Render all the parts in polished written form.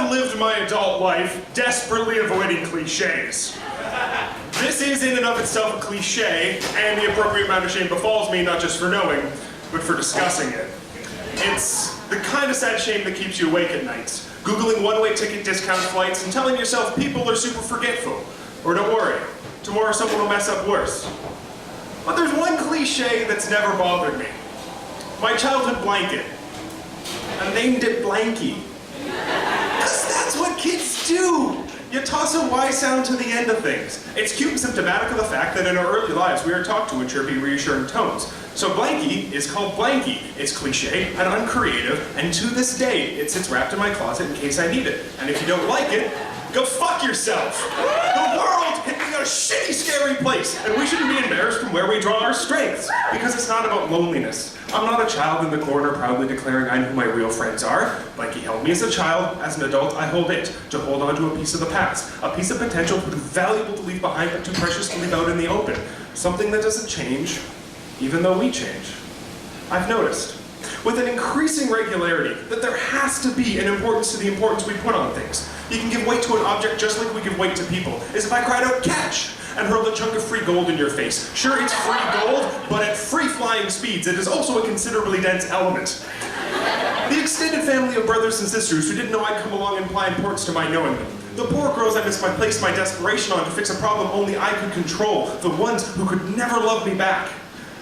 have lived my adult life desperately avoiding cliches. This is in and of itself a cliche, and the appropriate amount of shame befalls me, not just for knowing, but for discussing it. It's the kind of sad shame that keeps you awake at nights, Googling one-way ticket discount flights and telling yourself people are super forgetful. Or don't worry, tomorrow someone will mess up worse. But there's one cliche that's never bothered me. My childhood blanket. I named it Blankie. Because that's what kids do. You toss a Y sound to the end of things. It's cute and symptomatic of the fact that in our early lives we are taught to in chirpy, reassuring tones. So Blankie is called Blankie. It's cliche and uncreative, and to this day it sits wrapped in my closet in case I need it. And if you don't like it, go fuck yourself. The world can be a shitty, scary place, and we shouldn't be embarrassed from where we draw our strengths, because it's not about loneliness. I'm not a child in the corner proudly declaring I know who my real friends are. Blankie held me as a child. As an adult, I hold it, to hold on to a piece of the past, a piece of potential too valuable to leave behind but too precious to leave out in the open. Something that doesn't change, even though we change. I've noticed, with an increasing regularity, that there has to be an importance to the importance we put on things. You can give weight to an object just like we give weight to people. As if I cried out, "Catch!" and hurled a chunk of free gold in your face. Sure, it's free gold, but at free flying speeds, it is also a considerably dense element. The extended family of brothers and sisters who didn't know I'd come along imply importance to my knowing them. The poor girls I misplaced my desperation on to fix a problem only I could control. The ones who could never love me back.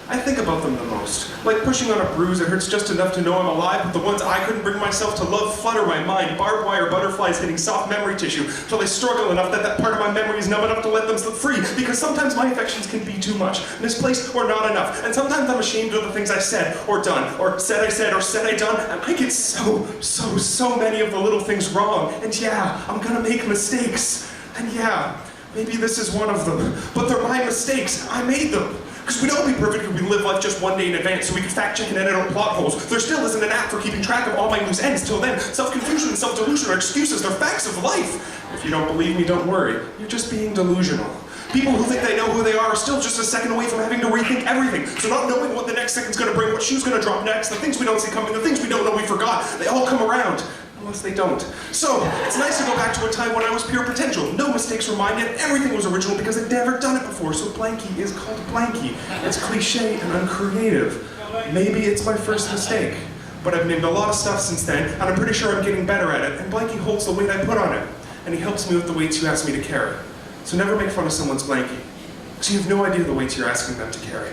I think about them the most. Like pushing on a bruise that hurts just enough to know I'm alive, but the ones I couldn't bring myself to love flutter my mind, barbed wire butterflies hitting soft memory tissue, till they struggle enough that that part of my memory is numb enough to let them slip free, because sometimes my affections can be too much, misplaced or not enough, and sometimes I'm ashamed of the things I said, or done, or said I said, or said I done, and I get so many of the little things wrong, and yeah, I'm gonna make mistakes, and yeah, maybe this is one of them, but they're my mistakes, I made them. Because we'd all be perfect if we live life just one day in advance so we could fact check and edit our plot holes. There still isn't an app for keeping track of all my loose ends. Till then, self-confusion and self-delusion are excuses. They're facts of life. If you don't believe me, don't worry. You're just being delusional. People who think they know who they are still just a second away from having to rethink everything. So not knowing what the next second's gonna bring, what shoe's gonna drop next, the things we don't see coming, the things we don't know we forgot, they all come around. Unless they don't. So, it's nice to go back to a time when I was pure potential. No mistakes were mine, yet everything was original because I'd never done it before. So Blankie is called Blankie. It's cliche and uncreative. Maybe it's my first mistake. But I've named a lot of stuff since then, and I'm pretty sure I'm getting better at it. And Blankie holds the weight I put on it. And he helps me with the weights you ask me to carry. So never make fun of someone's Blankie. Because you have no idea the weights you're asking them to carry.